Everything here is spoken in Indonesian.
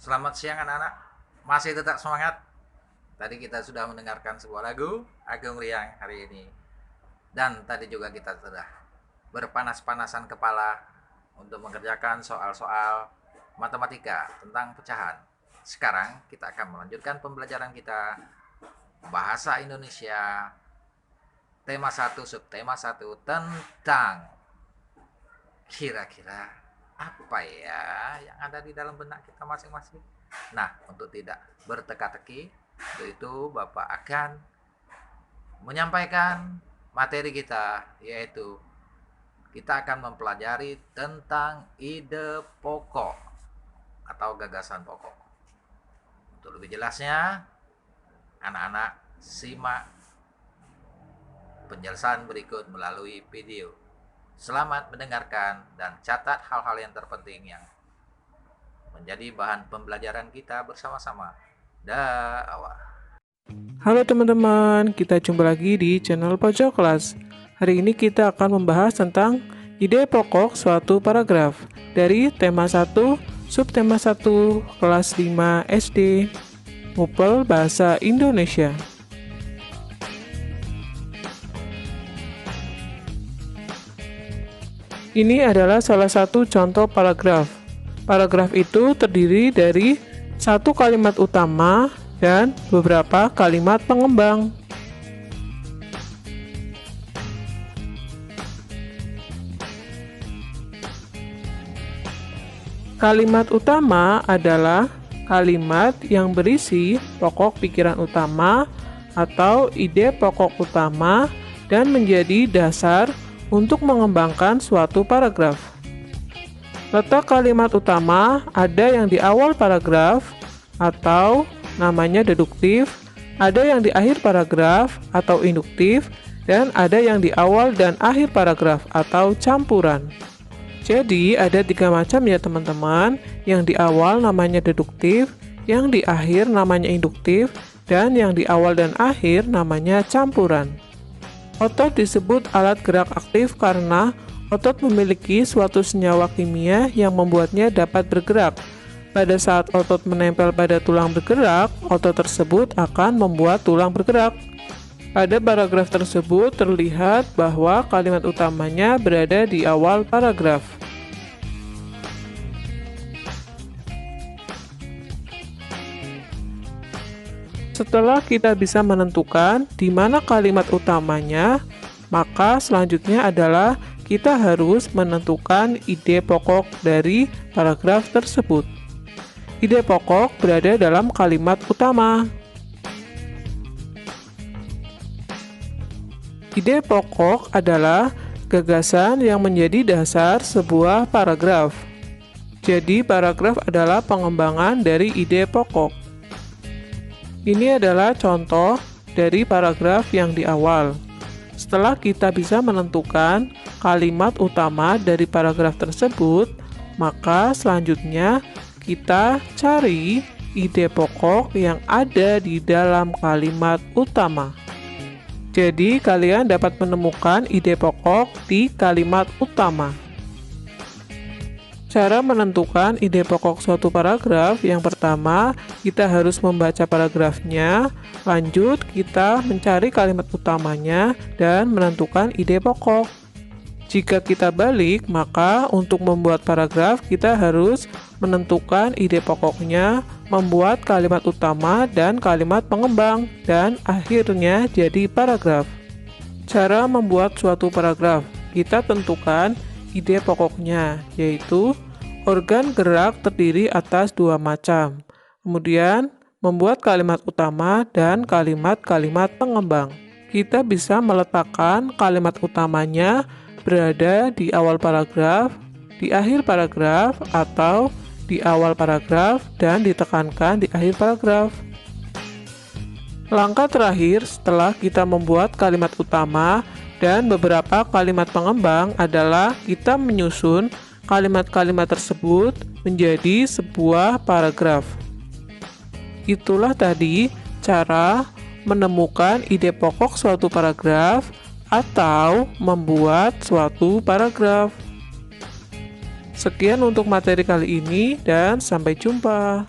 Selamat siang anak-anak, masih tetap semangat? Tadi kita sudah mendengarkan sebuah lagu Agung Riang hari ini. Dan tadi juga kita sudah berpanas-panasan kepala untuk mengerjakan soal-soal matematika tentang pecahan. Sekarang kita akan melanjutkan pembelajaran kita Bahasa Indonesia tema 1 subtema 1 tentang kira-kira apa ya yang ada di dalam benak kita masing-masing. Nah, untuk tidak berteka-teki, itu Bapak akan menyampaikan materi kita, yaitu kita akan mempelajari tentang ide pokok atau gagasan pokok. Untuk lebih jelasnya, anak-anak simak penjelasan berikut melalui video. Selamat mendengarkan dan catat hal-hal yang terpenting yang menjadi bahan pembelajaran kita bersama-sama. Dakwah. Halo teman-teman, kita jumpa lagi di channel Pojok Kelas. Hari ini kita akan membahas tentang ide pokok suatu paragraf dari tema 1, subtema 1, kelas 5 SD, Mupel Bahasa Indonesia. Ini adalah salah satu contoh paragraf. Paragraf itu terdiri dari satu kalimat utama dan beberapa kalimat pengembang. Kalimat utama adalah kalimat yang berisi pokok pikiran utama atau ide pokok utama dan menjadi dasar untuk mengembangkan suatu paragraf. Letak kalimat utama ada yang di awal paragraf atau namanya deduktif, ada yang di akhir paragraf atau induktif, dan ada yang di awal dan akhir paragraf atau campuran. Jadi ada 3 macam ya teman-teman, yang di awal namanya deduktif, yang di akhir namanya induktif, dan yang di awal dan akhir namanya campuran. Otot disebut alat gerak aktif karena otot memiliki suatu senyawa kimia yang membuatnya dapat bergerak. Pada saat otot menempel pada tulang bergerak, otot tersebut akan membuat tulang bergerak. Pada paragraf tersebut terlihat bahwa kalimat utamanya berada di awal paragraf. Setelah kita bisa menentukan di mana kalimat utamanya, maka selanjutnya adalah kita harus menentukan ide pokok dari paragraf tersebut. Ide pokok berada dalam kalimat utama. Ide pokok adalah gagasan yang menjadi dasar sebuah paragraf. Jadi, paragraf adalah pengembangan dari ide pokok. Ini adalah contoh dari paragraf yang di awal. Setelah kita bisa menentukan kalimat utama dari paragraf tersebut, maka selanjutnya kita cari ide pokok yang ada di dalam kalimat utama. Jadi, kalian dapat menemukan ide pokok di kalimat utama. Cara menentukan ide pokok suatu paragraf, yang pertama, kita harus membaca paragrafnya, lanjut kita mencari kalimat utamanya, dan menentukan ide pokok. Jika kita balik, maka untuk membuat paragraf, kita harus menentukan ide pokoknya, membuat kalimat utama dan kalimat pengembang, dan akhirnya jadi paragraf. Cara membuat suatu paragraf, kita tentukan ide pokoknya, yaitu organ gerak terdiri atas dua macam. Kemudian, membuat kalimat utama dan kalimat-kalimat pengembang. Kita bisa meletakkan kalimat utamanya berada di awal paragraf, di akhir paragraf, atau di awal paragraf dan ditekankan di akhir paragraf. Langkah terakhir setelah kita membuat kalimat utama dan beberapa kalimat pengembang adalah kita menyusun kalimat-kalimat tersebut menjadi sebuah paragraf. Itulah tadi cara menemukan ide pokok suatu paragraf atau membuat suatu paragraf. Sekian untuk materi kali ini dan sampai jumpa.